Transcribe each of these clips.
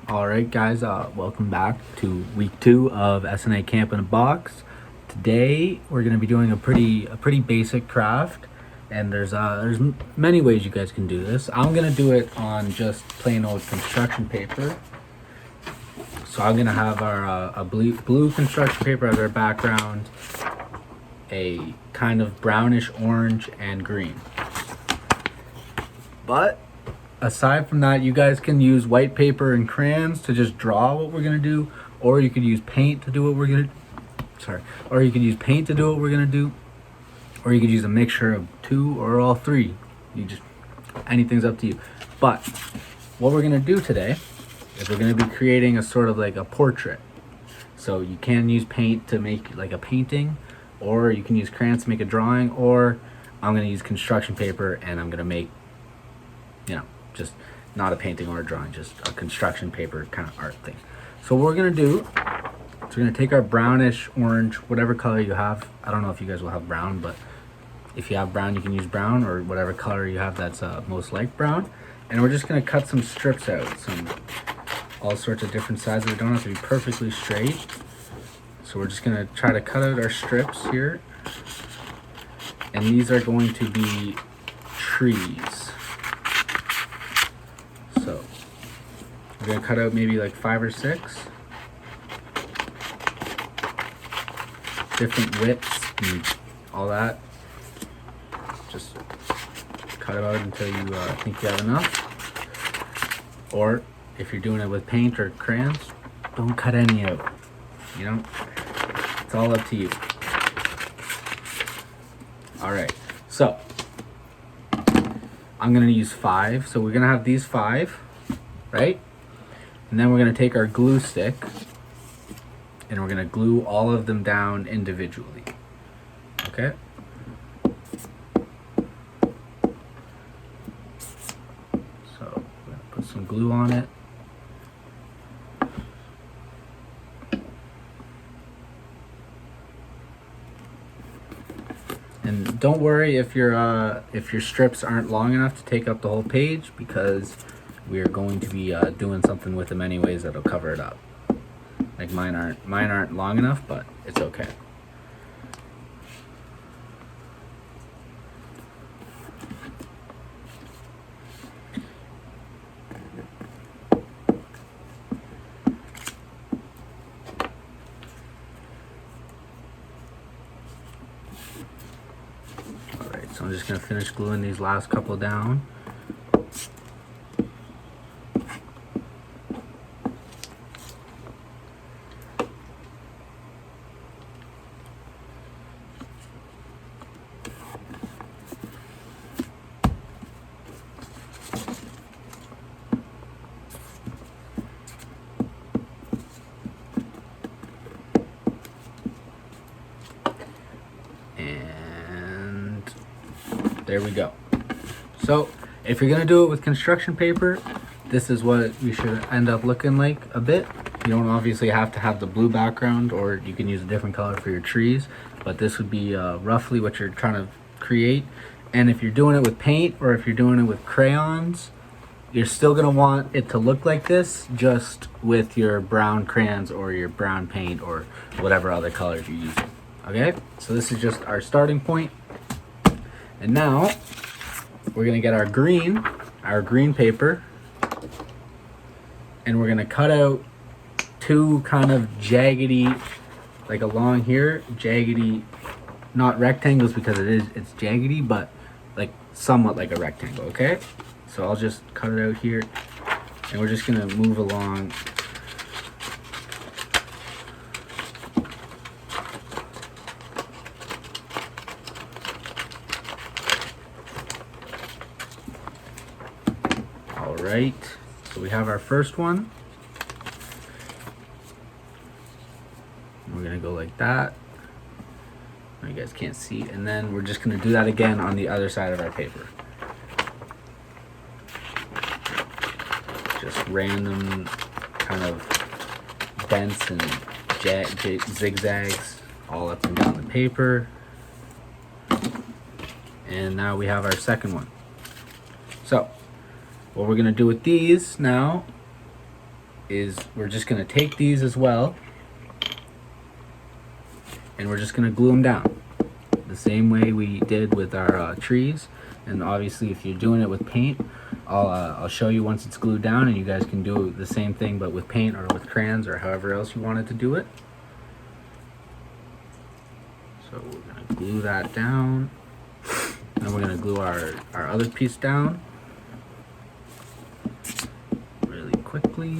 All right, guys, welcome back to week 2 of SNA Camp in a Box. Today we're going to be doing a pretty basic craft, and there's many ways you guys can do this. I'm going to do it on just plain old construction paper. So I'm going to have our a blue construction paper as our background, a kind of brownish orange and green. But aside from that, you guys can use white paper and crayons to just draw what we're gonna do, or you could use paint to do what we're gonna. Or you could use paint to do what we're gonna do, or you could use a mixture of two or all three. Anything's up to you. But what we're gonna do today is we're gonna be creating a sort of like a portrait. So you can use paint to make like a painting, or you can use crayons to make a drawing, or I'm gonna use construction paper and I'm gonna make, just not a painting or a drawing, just a construction paper kind of art thing. So what we're gonna do is we're gonna take our brownish orange, whatever color you have. I don't know if you guys will have brown, but if you have brown, you can use brown, or whatever color you have that's most like brown. And we're just gonna cut some strips out, all sorts of different sizes. They don't have to be perfectly straight. So we're just gonna try to cut out our strips here. And these are going to be trees. So we're gonna cut out maybe like 5 or 6 different widths and all that. Just cut it out until you think you have enough. Or if you're doing it with paint or crayons, don't cut any out. It's all up to you. All right, so I'm gonna use 5. So we're gonna have these 5, right? And then we're gonna take our glue stick and we're gonna glue all of them down individually. Okay? So we're gonna put some glue on it. And don't worry if your strips aren't long enough to take up the whole page, because we are going to be doing something with them anyways that'll cover it up. Like mine aren't long enough, but it's okay. So I'm just gonna finish gluing these last couple down. There we go. So if you're gonna do it with construction paper, this is what we should end up looking like a bit. You don't obviously have to have the blue background, or you can use a different color for your trees, but this would be roughly what you're trying to create. And if you're doing it with paint, or if you're doing it with crayons, you're still gonna want it to look like this, just with your brown crayons or your brown paint or whatever other colors you're using. Okay, so this is just our starting point. And now we're gonna get our green paper, and we're gonna cut out 2 kind of jaggedy, like along here, jaggedy, not rectangles because it's jaggedy, but like somewhat like a rectangle. Okay, so I'll just cut it out here, and we're just gonna move along. Right, so we have our first one. We're gonna go like that. You guys can't see, and then we're just gonna do that again on the other side of our paper. Just random kind of dents and zigzags all up and down the paper. And now we have our second one. So what we're gonna do with these now is we're just going to take these as well, and we're just going to glue them down the same way we did with our trees. And obviously if you're doing it with paint, I'll show you once it's glued down, and you guys can do the same thing but with paint or with crayons or however else you wanted to do it. So we're going to glue that down, and we're going to glue our other piece down really quickly.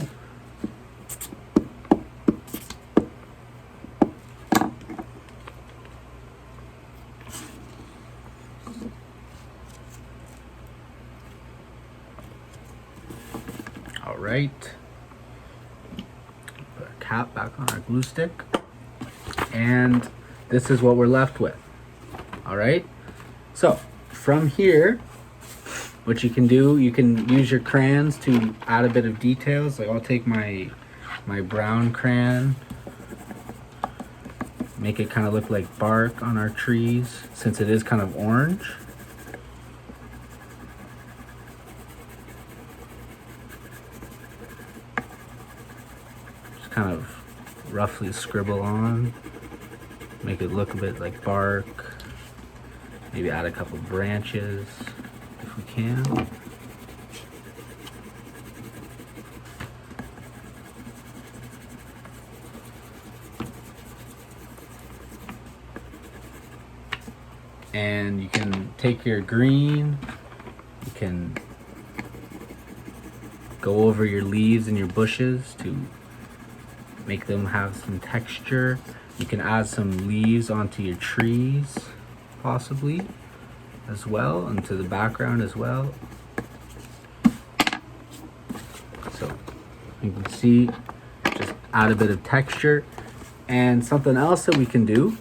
All right, put our cap back on our glue stick, and this is what we're left with. All right, so from here, what you can do, you can use your crayons to add a bit of details. Like I'll take my brown crayon, make it kind of look like bark on our trees since it is kind of orange. Just kind of roughly scribble on, make it look a bit like bark. Maybe add a couple branches if we can. And you can take your green, you can go over your leaves and your bushes to make them have some texture. You can add some leaves onto your trees possibly as well, into the background as well. So you can see, just add a bit of texture. And something else that we can do,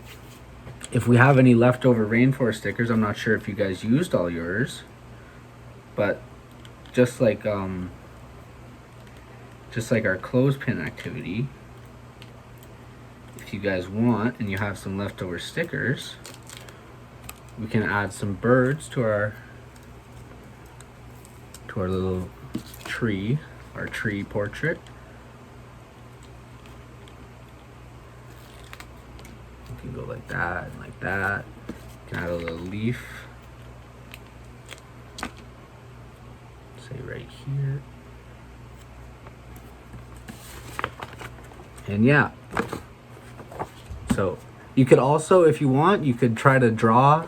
if we have any leftover Rainforest stickers, I'm not sure if you guys used all yours, but just like our clothespin activity, if you guys want and you have some leftover stickers, we can add some birds to our little tree, our tree portrait. You can go like that and like that. You can add a little leaf, say right here. And yeah, so you could also, if you want, you could try to draw.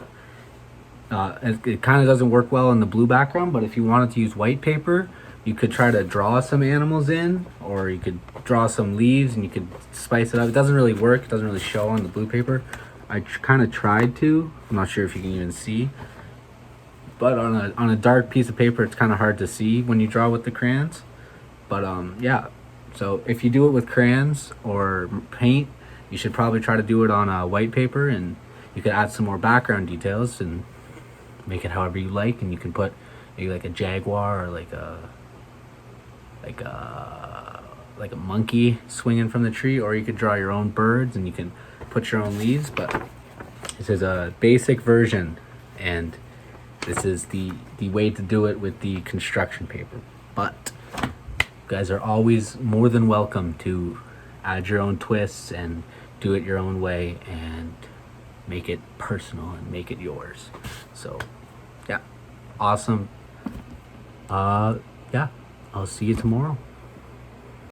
It kind of doesn't work well in the blue background, but if you wanted to use white paper, you could try to draw some animals in, or you could draw some leaves and you could spice it up. It doesn't really work, it doesn't really show on the blue paper. I kind of tried to. I'm not sure if you can even see, but on a dark piece of paper, it's kind of hard to see when you draw with the crayons. But yeah, so if you do it with crayons or paint, you should probably try to do it on white paper, and you could add some more background details and make it however you like. And you can put maybe like a jaguar or like a monkey swinging from the tree, or you could draw your own birds and you can put your own leaves. But this is a basic version, and this is the way to do it with the construction paper. But you guys are always more than welcome to add your own twists and do it your own way and make it personal and make it yours. So yeah, awesome. Yeah, I'll see you tomorrow.